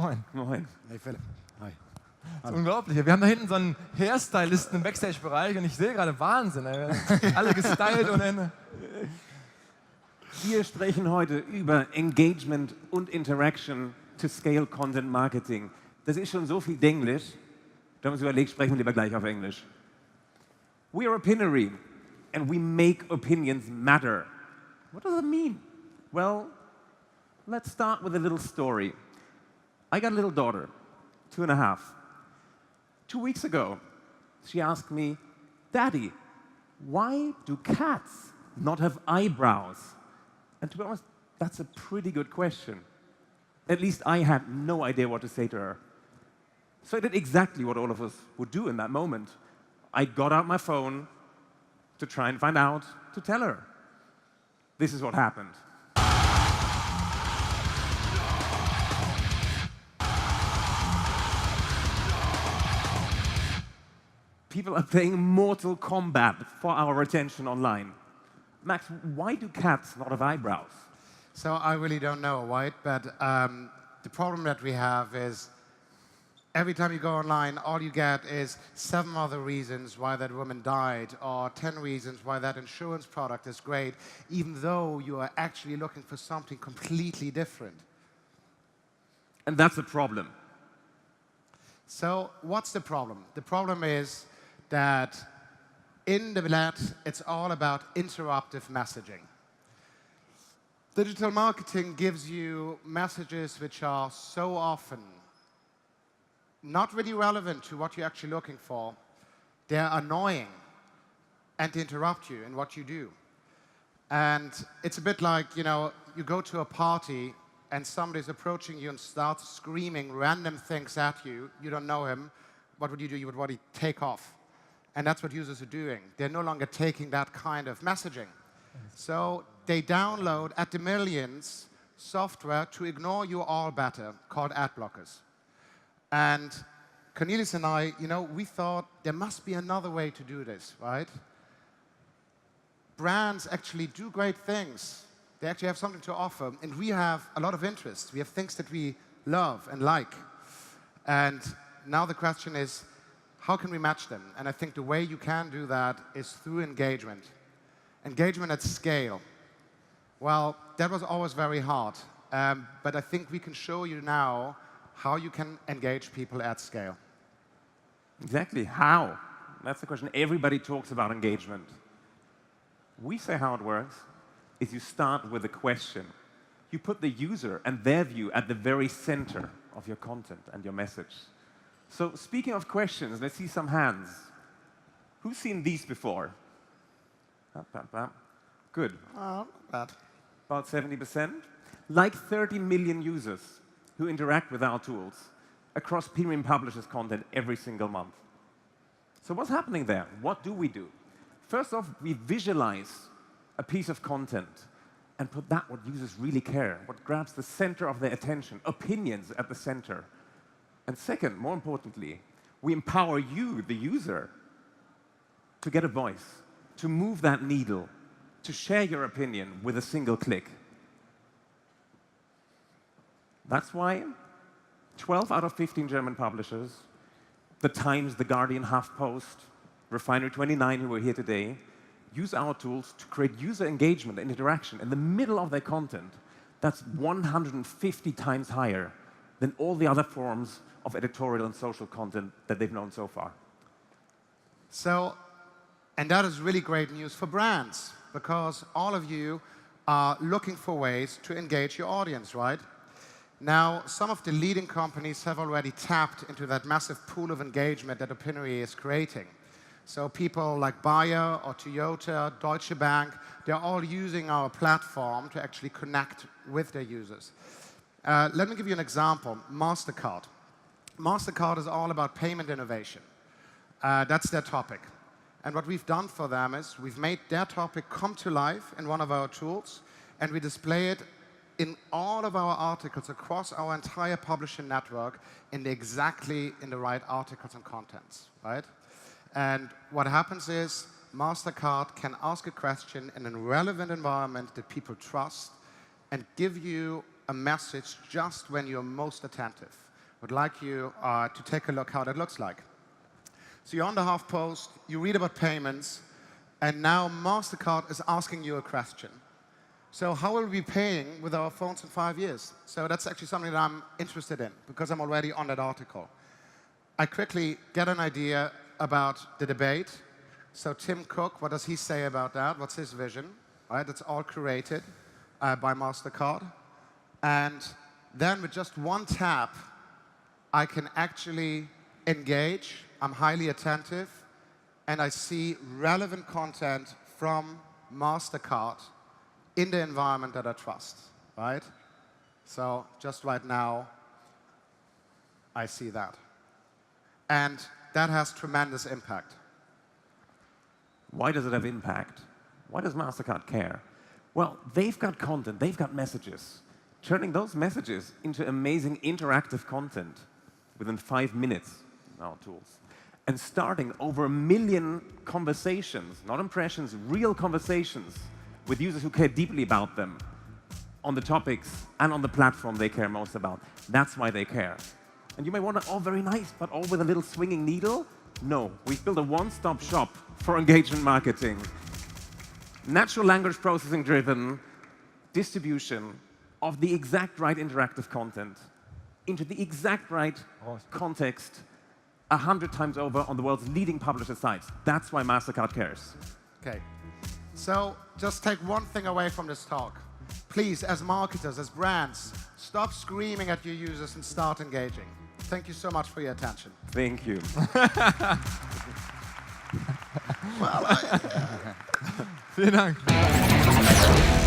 Moin. Moin. Hey Philipp. Hi. Das ist unglaublich. Wir haben da hinten so einen Hairstylisten im Backstage-Bereich und ich sehe gerade Wahnsinn. Alle gestylt und Ende. Wir sprechen heute über Engagement und Interaction to Scale Content Marketing. Das ist schon so viel Denglisch. Da haben wir uns überlegt, sprechen wir lieber gleich auf Englisch. We are Opinary and we make opinions matter. What does it mean? Well, let's start with a little story. I got a little daughter, 2.5. 2 weeks ago, she asked me, Daddy, why do cats not have eyebrows? And to be honest, that's a pretty good question. At least I had no idea what to say to her. So I did exactly what all of us would do in that moment. I got out my phone to try and find out, to tell her. This is what happened. People are playing Mortal Kombat for our attention online. Max, why do cats not have eyebrows? So I really don't know, right? But the problem that we have is every time you go online, all you get is 7 other reasons why that woman died, or 10 reasons why that insurance product is great, even though you are actually looking for something completely different. And that's a problem. So what's the problem? The problem is that in the net, it's all about interruptive messaging. Digital marketing gives you messages which are so often not really relevant to what you're actually looking for. They're annoying and they interrupt you in what you do. And it's a bit like, you know, you go to a party and somebody's approaching you and starts screaming random things at you. You don't know him. What would you do? You would want to take off. And that's what users are doing. They're no longer taking that kind of messaging. So they download at the millions software to ignore you all better, called ad blockers. And Cornelius and I, you know, we thought there must be another way to do this, right? Brands actually do great things. They actually have something to offer. And we have a lot of interest. We have things that we love and like. And now the question is, how can we match them? And I think the way you can do that is through engagement. Engagement at scale. Well, that was always very hard. But I think we can show you now how you can engage people at scale. Exactly. How? That's the question. Everybody talks about engagement. We say how it works is you start with a question. You put the user and their view at the very center of your content and your message. So speaking of questions, let's see some hands. Who's seen these before? Good. Not bad. About 70%. Like 30 million users who interact with our tools across premium publishers' content every single month. So what's happening there? What do we do? First off, we visualize a piece of content and put that what users really care, what grabs the center of their attention, opinions at the center. And second, more importantly, we empower you, the user, to get a voice, to move that needle, to share your opinion with a single click. That's why 12 out of 15 German publishers, The Times, The Guardian, HuffPost, Refinery29, who are here today, use our tools to create user engagement and interaction in the middle of their content. That's 150 times higher than all the other forms of editorial and social content that they've known so far. So, and that is really great news for brands, because all of you are looking for ways to engage your audience, right? Now, some of the leading companies have already tapped into that massive pool of engagement that Opinary is creating. So people like Bayer or Toyota, Deutsche Bank, they're all using our platform to actually connect with their users. Let me give you an example. MasterCard. MasterCard is all about payment innovation. That's their topic. And what we've done for them is we've made their topic come to life in one of our tools, and we display it in all of our articles across our entire publisher network exactly in the right articles and contents, right? And what happens is MasterCard can ask a question in a relevant environment that people trust and give you a message just when you're most attentive. would like you to take a look how that looks like. So you're on the HuffPost, you read about payments, and now MasterCard is asking you a question. So how will we be paying with our phones in 5 years? So that's actually something that I'm interested in, because I'm already on that article. I quickly get an idea about the debate. So Tim Cook, what does he say about that? What's his vision? Right, it's all curated by MasterCard. And then with just one tap, I can actually engage. I'm highly attentive, and I see relevant content from MasterCard in the environment that I trust, right? So just right now, I see that. And that has tremendous impact. Why does it have impact? Why does MasterCard care? Well, they've got content, they've got messages. Turning those messages into amazing interactive content within 5 minutes in our tools. And starting over 1 million conversations, not impressions, real conversations with users who care deeply about them on the topics and on the platform they care most about. That's why they care. And you may wonder, oh, very nice, but all with a little swinging needle? No, we've built a one-stop shop for engagement marketing. Natural language processing driven distribution of the exact right interactive content into the exact right context 100 times over on the world's leading publisher sites. That's why MasterCard cares. Okay. So just take one thing away from this talk. Please, as marketers, as brands, stop screaming at your users and start engaging. Thank you so much for your attention. Thank you. Vielen Dank.